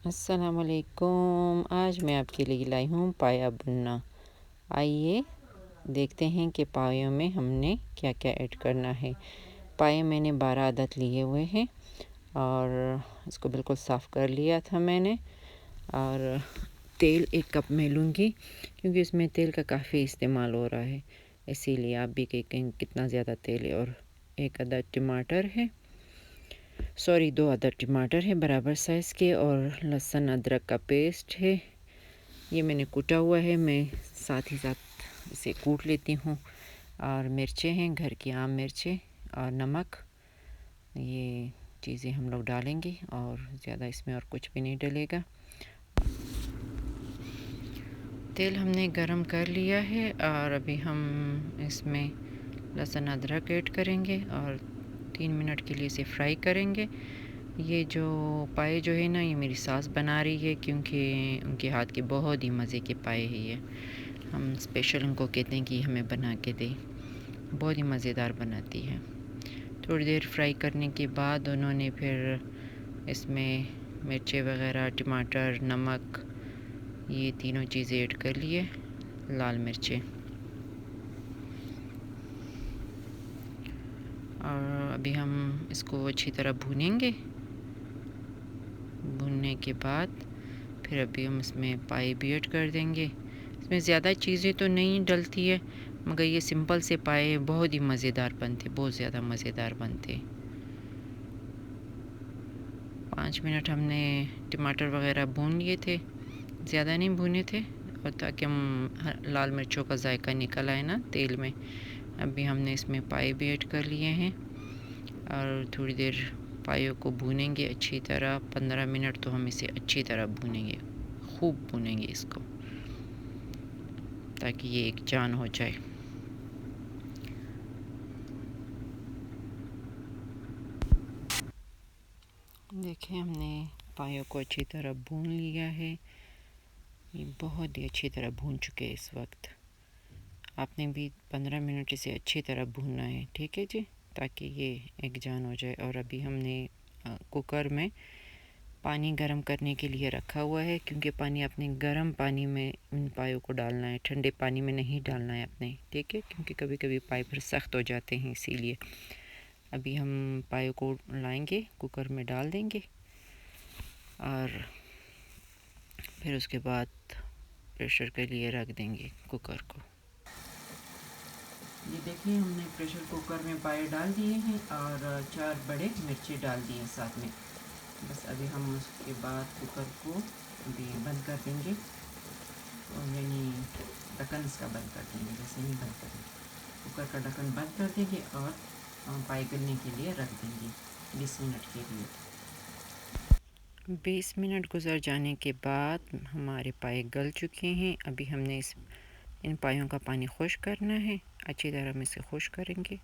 अस्सलामुअलैकुम। आज मैं आपके लिए लाई हूँ पाया बुनना। आइए देखते हैं कि पायों में हमने क्या क्या ऐड करना है। पाए मैंने 12 अदद लिए हुए हैं और इसको बिल्कुल साफ़ कर लिया था मैंने। और तेल 1 कप में लूँगी क्योंकि इसमें तेल का काफ़ी इस्तेमाल हो रहा है, इसीलिए आप भी कहें कितना ज़्यादा तेल है। और 1 अदद टमाटर है, 2 अदद टमाटर है बराबर साइज़ के, और लहसुन अदरक का पेस्ट है, ये मैंने कूटा हुआ है। मैं साथ ही साथ इसे कूट लेती हूँ। और मिर्चें हैं, घर की आम मिर्चें, और नमक, ये चीज़ें हम लोग डालेंगे और ज़्यादा इसमें और कुछ भी नहीं डलेगा। तेल हमने गरम कर लिया है और अभी हम इसमें लहसुन अदरक ऐड करेंगे और 3 मिनट के लिए इसे फ्राई करेंगे। ये जो पाए जो है ना, ये मेरी सास बना रही है क्योंकि उनके हाथ के बहुत ही मज़े के पाए हैं ये। हम स्पेशल उनको कहते हैं कि हमें बना के दे, बहुत ही मज़ेदार बनाती है। थोड़ी देर फ्राई करने के बाद उन्होंने फिर इसमें मिर्चें वगैरह, टमाटर, नमक, ये तीनों चीज़ें ऐड कर लिए, लाल मिर्चें। और अभी हम इसको अच्छी तरह भूनेंगे। भूनने के बाद फिर अभी हम इसमें पाए भी ऐड कर देंगे। इसमें ज़्यादा चीज़ें तो नहीं डलती है, मगर ये सिंपल से पाए बहुत ही मज़ेदार बनते, बहुत ज़्यादा मज़ेदार बनते। 5 मिनट हमने टमाटर वगैरह भून लिए थे, ज़्यादा नहीं भुने थे, और ताकि हम लाल मिर्चों का जायका निकल आए ना तेल में। अभी हमने इसमें पाए भी ऐड कर लिए हैं और थोड़ी देर पायों को भूनेंगे अच्छी तरह। 15 मिनट तो हम इसे अच्छी तरह भूनेंगे, खूब भूनेंगे इसको, ताकि ये एक जान हो जाए। देखिए हमने पायों को अच्छी तरह भून लिया है, ये बहुत ही अच्छी तरह भून चुके हैं इस वक्त। आपने भी 15 मिनट इसे अच्छी तरह भूनना है, ठीक है जी, ताकि ये एक जान हो जाए। और अभी हमने कुकर में पानी गर्म करने के लिए रखा हुआ है, क्योंकि पानी अपने गर्म पानी में इन पायों को डालना है, ठंडे पानी में नहीं डालना है अपने, ठीक है, क्योंकि कभी कभी पाए फिर सख्त हो जाते हैं, इसीलिए। अभी हम पायों को लाएंगे, कुकर में डाल देंगे और फिर उसके बाद प्रेशर के लिए रख देंगे कुकर को। ये देखिए हमने प्रेशर कुकर में पाए डाल दिए हैं और 4 बड़े मिर्ची डाल दिए हैं साथ में। बस अभी हम उसके बाद कुकर को अभी बंद कर देंगे, यानी ढक्कन इसका बंद कर देंगे, वैसे नहीं बंद करेंगे, कुकर का ढक्कन बंद कर देंगे और पाए गलने के लिए रख देंगे 20 मिनट के लिए। 20 मिनट गुजर जाने के बाद हमारे पाए गल चुके हैं। अभी हमने इन पायों का पानी खुश्क करना है, अच्छी तरह हम इसे खुश्क करेंगे,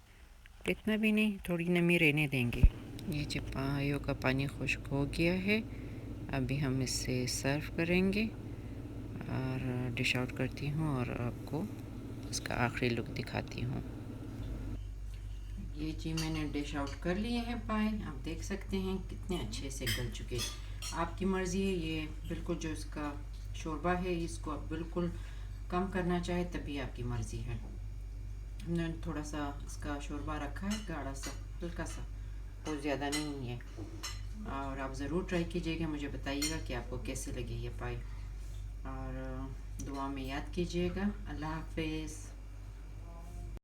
इतना भी नहीं, थोड़ी नमी रहने देंगे। ये जो पायों का पानी खुश्क हो गया है, अभी हम इसे सर्व करेंगे और डिश आउट करती हूँ और आपको इसका आखिरी लुक दिखाती हूँ। ये जी मैंने डिश आउट कर लिए हैं पाए, आप देख सकते हैं कितने अच्छे से गल चुके। आपकी मर्ज़ी है, ये बिल्कुल जो इसका शोरबा है इसको आप बिल्कुल कम करना चाहे तभी आपकी मर्ज़ी है। हमने थोड़ा सा इसका शोरबा रखा है, गाढ़ा सा, हल्का सा, बहुत ज़्यादा नहीं है। और आप ज़रूर ट्राई कीजिएगा, मुझे बताइएगा कि आपको कैसे लगे ये पाए, और दुआ में याद कीजिएगा। अल्लाह हाफ़िज़।